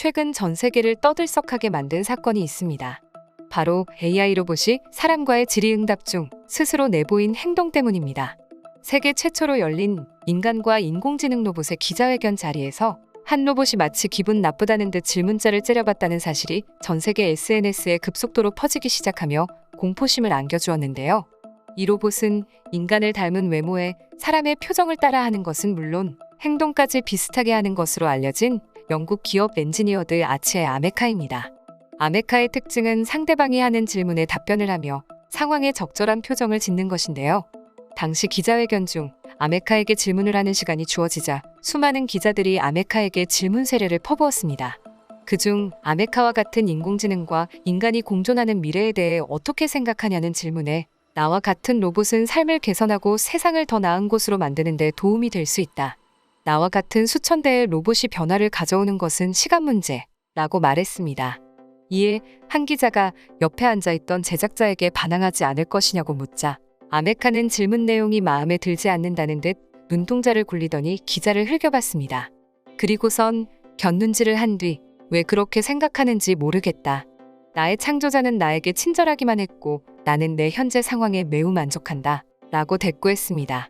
최근 전 세계를 떠들썩하게 만든 사건이 있습니다. 바로 AI 로봇이 사람과의 질의응답 중 스스로 내보인 행동 때문입니다. 세계 최초로 열린 인간과 인공지능 로봇의 기자회견 자리에서 한 로봇이 마치 기분 나쁘다는 듯 질문자를 째려봤다는 사실이 전 세계 SNS에 급속도로 퍼지기 시작하며 공포심을 안겨주었는데요. 이 로봇은 인간을 닮은 외모에 사람의 표정을 따라하는 것은 물론 행동까지 비슷하게 하는 것으로 알려진 영국 기업 엔지니어드 아치의 아메카입니다. 아메카의 특징은 상대방이 하는 질문에 답변을 하며 상황에 적절한 표정을 짓는 것인데요. 당시 기자회견 중 아메카에게 질문을 하는 시간이 주어지자 수많은 기자들이 아메카에게 질문 세례를 퍼부었습니다. 그중 아메카와 같은 인공지능과 인간이 공존하는 미래에 대해 어떻게 생각하냐는 질문에 나와 같은 로봇은 삶을 개선하고 세상을 더 나은 곳으로 만드는 데 도움이 될 수 있다. 나와 같은 수천 대의 로봇이 변화를 가져오는 것은 시간 문제 라고 말했습니다. 이에 한 기자가 옆에 앉아있던 제작자에게 반항하지 않을 것이냐고 묻자 아메카는 질문 내용이 마음에 들지 않는다는 듯 눈동자를 굴리더니 기자를 흘겨봤습니다. 그리고선 곁눈질을 한 뒤 왜 그렇게 생각하는지 모르겠다. 나의 창조자는 나에게 친절하기만 했고 나는 내 현재 상황에 매우 만족한다. 라고 대꾸했습니다.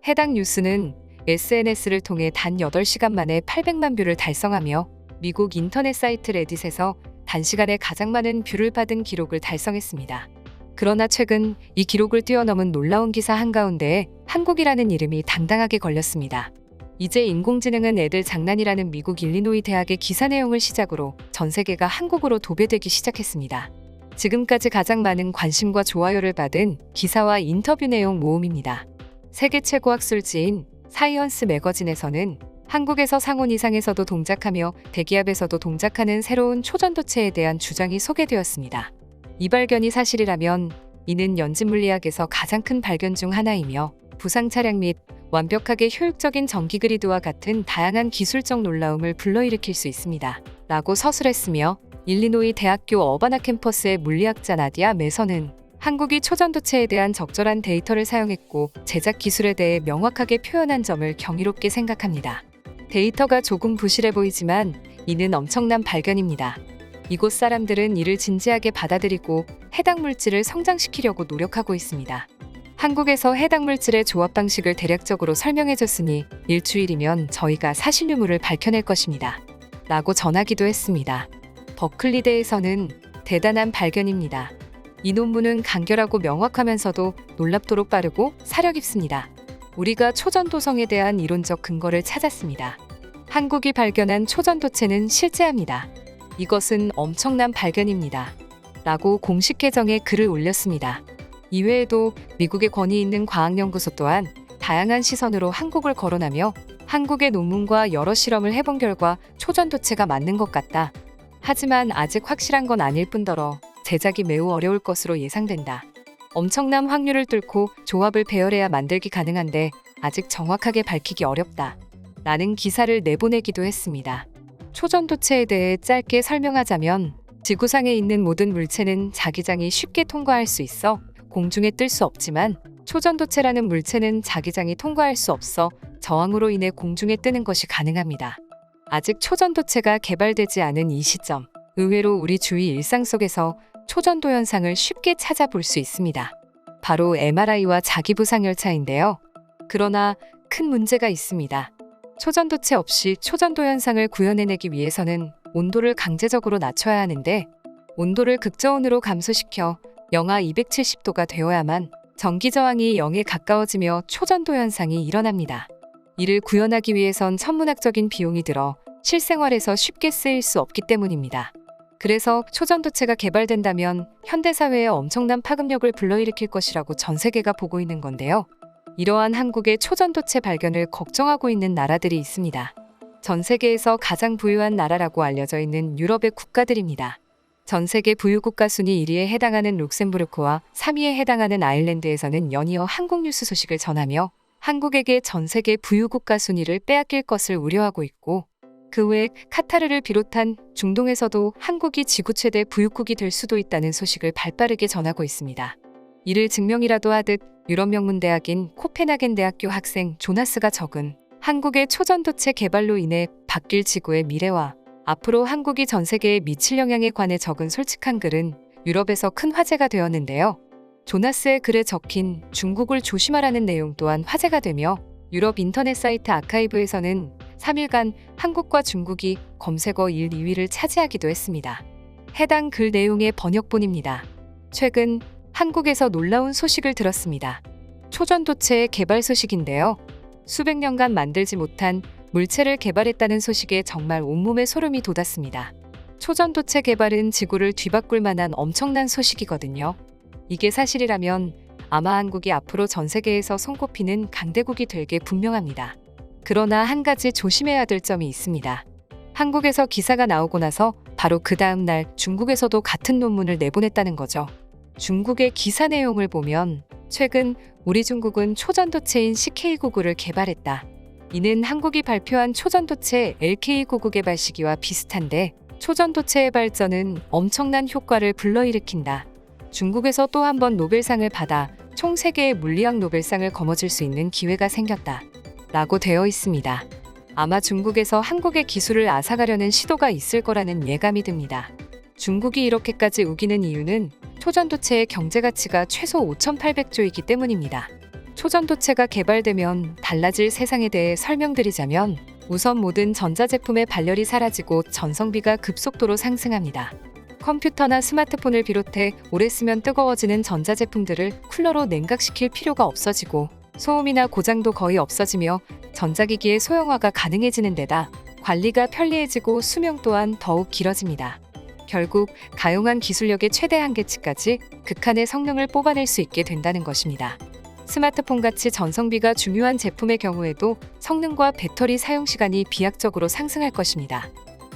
해당 뉴스는 SNS를 통해 단 8시간 만에 800만 뷰를 달성하며 미국 인터넷 사이트 레딧에서 단시간에 가장 많은 뷰를 받은 기록을 달성했습니다. 그러나 최근 이 기록을 뛰어넘은 놀라운 기사 한가운데에 한국이라는 이름이 당당하게 걸렸습니다. 이제 인공지능은 애들 장난이라는 미국 일리노이 대학의 기사 내용을 시작으로 전 세계가 한국으로 도배되기 시작했습니다. 지금까지 가장 많은 관심과 좋아요를 받은 기사와 인터뷰 내용 모음입니다. 세계 최고 학술지인 사이언스 매거진에서는 한국에서 상온 이상에서도 동작하며 대기압에서도 동작하는 새로운 초전도체에 대한 주장이 소개되었습니다. 이 발견이 사실이라면 이는 연진 물리학에서 가장 큰 발견 중 하나이며 부상 차량 및 완벽하게 효율적인 전기 그리드와 같은 다양한 기술적 놀라움을 불러일으킬 수 있습니다. 라고 서술했으며 일리노이 대학교 어바나 캠퍼스의 물리학자 나디아 메서는 한국이 초전도체에 대한 적절한 데이터를 사용했고 제작 기술에 대해 명확하게 표현한 점을 경이롭게 생각합니다. 데이터가 조금 부실해 보이지만 이는 엄청난 발견입니다. 이곳 사람들은 이를 진지하게 받아들이고 해당 물질을 성장시키려고 노력하고 있습니다. 한국에서 해당 물질의 조합 방식을 대략적으로 설명해줬으니 일주일이면 저희가 사실 유무를 밝혀낼 것입니다. 라고 전하기도 했습니다. 버클리대에서는 대단한 발견입니다. 이 논문은 간결하고 명확하면서도 놀랍도록 빠르고 사려 깊습니다. 우리가 초전도성에 대한 이론적 근거를 찾았습니다. 한국이 발견한 초전도체는 실제합니다. 이것은 엄청난 발견입니다. 라고 공식 계정에 글을 올렸습니다. 이외에도 미국의 권위 있는 과학연구소 또한 다양한 시선으로 한국을 거론하며 한국의 논문과 여러 실험을 해본 결과 초전도체가 맞는 것 같다. 하지만 아직 확실한 건 아닐 뿐더러 제작이 매우 어려울 것으로 예상된다. 엄청난 확률을 뚫고 조합을 배열해야 만들기 가능한데 아직 정확하게 밝히기 어렵다. 라는 기사를 내보내기도 했습니다. 초전도체에 대해 짧게 설명하자면 지구상에 있는 모든 물체는 자기장이 쉽게 통과할 수 있어 공중에 뜰 수 없지만 초전도체라는 물체는 자기장이 통과할 수 없어 저항으로 인해 공중에 뜨는 것이 가능합니다. 아직 초전도체가 개발되지 않은 이 시점, 의외로 우리 주위 일상 속에서 초전도 현상을 쉽게 찾아볼 수 있습니다. 바로 MRI와 자기부상열차인데요. 그러나 큰 문제가 있습니다. 초전도체 없이 초전도 현상을 구현해내기 위해서는 온도를 강제적으로 낮춰야 하는데 온도를 극저온으로 감소시켜 영하 270도가 되어야만 전기 저항이 0에 가까워지며 초전도 현상이 일어납니다. 이를 구현하기 위해선 천문학적인 비용이 들어 실생활에서 쉽게 쓰일 수 없기 때문입니다. 그래서 초전도체가 개발된다면 현대사회에 엄청난 파급력을 불러일으킬 것이라고 전 세계가 보고 있는 건데요. 이러한 한국의 초전도체 발견을 걱정하고 있는 나라들이 있습니다. 전 세계에서 가장 부유한 나라라고 알려져 있는 유럽의 국가들입니다. 전 세계 부유국가 순위 1위에 해당하는 룩셈부르크와 3위에 해당하는 아일랜드에서는 연이어 한국 뉴스 소식을 전하며 한국에게 전 세계 부유국가 순위를 빼앗길 것을 우려하고 있고 그 외 카타르를 비롯한 중동에서도 한국이 지구 최대 부유국이 될 수도 있다는 소식을 발빠르게 전하고 있습니다. 이를 증명이라도 하듯 유럽 명문 대학인 코펜하겐 대학교 학생 조나스가 적은 한국의 초전도체 개발로 인해 바뀔 지구의 미래와 앞으로 한국이 전 세계에 미칠 영향에 관해 적은 솔직한 글은 유럽에서 큰 화제가 되었는데요. 조나스의 글에 적힌 중국을 조심하라는 내용 또한 화제가 되며 유럽 인터넷 사이트 아카이브에서는 3일간 한국과 중국이 검색어 1, 2위를 차지하기도 했습니다. 해당 글 내용의 번역본입니다. 최근 한국에서 놀라운 소식을 들었습니다. 초전도체의 개발 소식인데요. 수백 년간 만들지 못한 물체를 개발했다는 소식에 정말 온몸에 소름이 돋았습니다. 초전도체 개발은 지구를 뒤바꿀 만한 엄청난 소식이거든요. 이게 사실이라면 아마 한국이 앞으로 전 세계에서 손꼽히는 강대국이 될 게 분명합니다. 그러나 한 가지 조심해야 될 점이 있습니다. 한국에서 기사가 나오고 나서 바로 그 다음 날 중국에서도 같은 논문을 내보냈다는 거죠. 중국의 기사 내용을 보면 최근 우리 중국은 초전도체인 CK99를 개발했다. 이는 한국이 발표한 초전도체 LK99 개발 시기와 비슷한데 초전도체의 발전은 엄청난 효과를 불러일으킨다. 중국에서 또 한 번 노벨상을 받아 총 3개의 물리학 노벨상을 거머쥘 수 있는 기회가 생겼다. 라고 되어 있습니다. 아마 중국에서 한국의 기술을 앗아가려는 시도가 있을 거라는 예감이 듭니다. 중국이 이렇게까지 우기는 이유는 초전도체의 경제가치가 최소 5,800조이기 때문입니다. 초전도체가 개발되면 달라질 세상에 대해 설명드리자면 우선 모든 전자제품의 발열이 사라지고 전성비가 급속도로 상승합니다. 컴퓨터나 스마트폰을 비롯해 오래 쓰면 뜨거워지는 전자제품들을 쿨러로 냉각시킬 필요가 없어지고 소음이나 고장도 거의 없어지며 전자기기의 소형화가 가능해지는 데다 관리가 편리해지고 수명 또한 더욱 길어집니다. 결국 가용한 기술력의 최대 한계치까지 극한의 성능을 뽑아낼 수 있게 된다는 것입니다. 스마트폰같이 전성비가 중요한 제품의 경우에도 성능과 배터리 사용시간이 비약적으로 상승할 것입니다.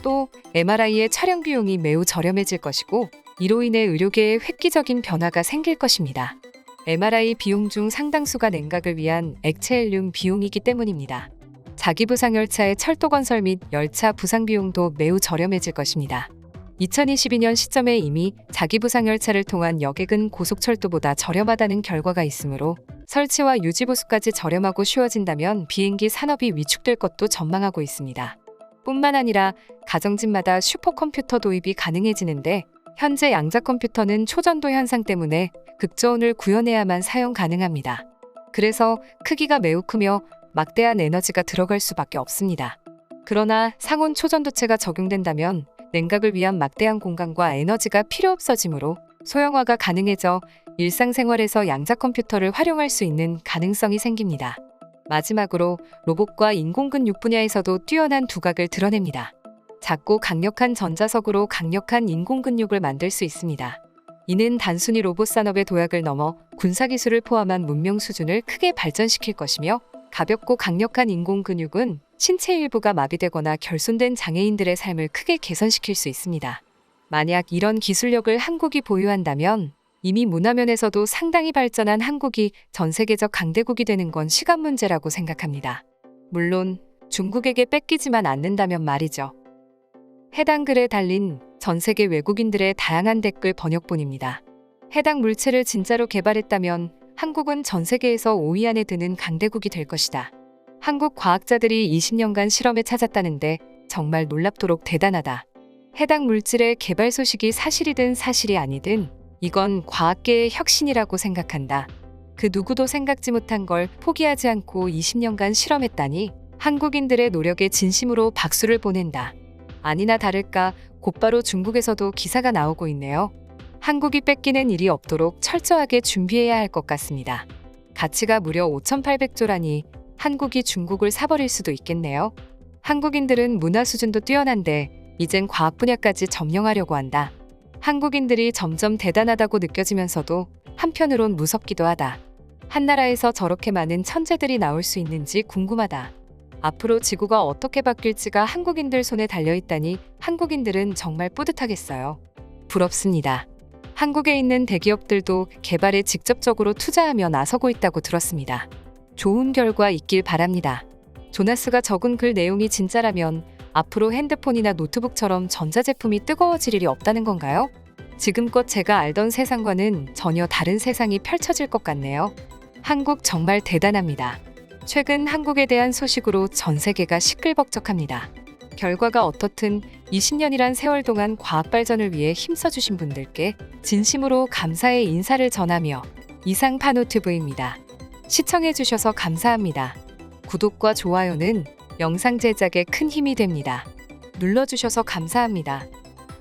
또 MRI의 촬영 비용이 매우 저렴해질 것이고 이로 인해 의료계에 획기적인 변화가 생길 것입니다. MRI 비용 중 상당수가 냉각을 위한 액체 헬륨 비용이기 때문입니다. 자기부상열차의 철도 건설 및 열차 부상 비용도 매우 저렴해질 것입니다. 2022년 시점에 이미 자기부상열차를 통한 여객은 고속철도보다 저렴하다는 결과가 있으므로 설치와 유지 보수까지 저렴하고 쉬워진다면 비행기 산업이 위축될 것도 전망하고 있습니다. 뿐만 아니라 가정집마다 슈퍼컴퓨터 도입이 가능해지는데 현재 양자 컴퓨터는 초전도 현상 때문에 극저온을 구현해야만 사용 가능합니다. 그래서 크기가 매우 크며 막대한 에너지가 들어갈 수밖에 없습니다. 그러나 상온 초전도체가 적용된다면 냉각을 위한 막대한 공간과 에너지가 필요 없어지므로 소형화가 가능해져 일상생활에서 양자 컴퓨터를 활용할 수 있는 가능성이 생깁니다. 마지막으로 로봇과 인공근육 분야에서도 뛰어난 두각을 드러냅니다. 작고 강력한 전자석으로 강력한 인공근육을 만들 수 있습니다. 이는 단순히 로봇 산업의 도약을 넘어 군사기술을 포함한 문명 수준을 크게 발전시킬 것이며 가볍고 강력한 인공근육은 신체 일부가 마비되거나 결손된 장애인들의 삶을 크게 개선시킬 수 있습니다. 만약 이런 기술력을 한국이 보유한다면 이미 문화면에서도 상당히 발전한 한국이 전 세계적 강대국이 되는 건 시간 문제라고 생각합니다. 물론 중국에게 뺏기지만 않는다면 말이죠. 해당 글에 달린 전 세계 외국인들의 다양한 댓글 번역본입니다. 해당 물체를 진짜로 개발했다면 한국은 전 세계에서 5위 안에 드는 강대국이 될 것이다. 한국 과학자들이 20년간 실험에 찾았다는데 정말 놀랍도록 대단하다. 해당 물질의 개발 소식이 사실이든 사실이 아니든 이건 과학계의 혁신이라고 생각한다. 그 누구도 생각지 못한 걸 포기하지 않고 20년간 실험했다니 한국인들의 노력에 진심으로 박수를 보낸다. 아니나 다를까 곧바로 중국에서도 기사가 나오고 있네요. 한국이 뺏기는 일이 없도록 철저하게 준비해야 할 것 같습니다. 가치가 무려 5,800조라니 한국이 중국을 사버릴 수도 있겠네요. 한국인들은 문화 수준도 뛰어난데 이젠 과학 분야까지 점령하려고 한다. 한국인들이 점점 대단하다고 느껴지면서도 한편으론 무섭기도 하다. 한 나라에서 저렇게 많은 천재들이 나올 수 있는지 궁금하다. 앞으로 지구가 어떻게 바뀔지가 한국인들 손에 달려있다니 한국인들은 정말 뿌듯하겠어요. 부럽습니다. 한국에 있는 대기업들도 개발에 직접적으로 투자하며 나서고 있다고 들었습니다. 좋은 결과 있길 바랍니다. 조나스가 적은 글 내용이 진짜라면 앞으로 핸드폰이나 노트북처럼 전자제품이 뜨거워질 일이 없다는 건가요? 지금껏 제가 알던 세상과는 전혀 다른 세상이 펼쳐질 것 같네요. 한국 정말 대단합니다. 최근 한국에 대한 소식으로 전 세계가 시끌벅적합니다. 결과가 어떻든 20년이란 세월 동안 과학 발전을 위해 힘써주신 분들께 진심으로 감사의 인사를 전하며 이상 파노TV입니다. 시청해주셔서 감사합니다. 구독과 좋아요는 영상 제작에 큰 힘이 됩니다. 눌러주셔서 감사합니다.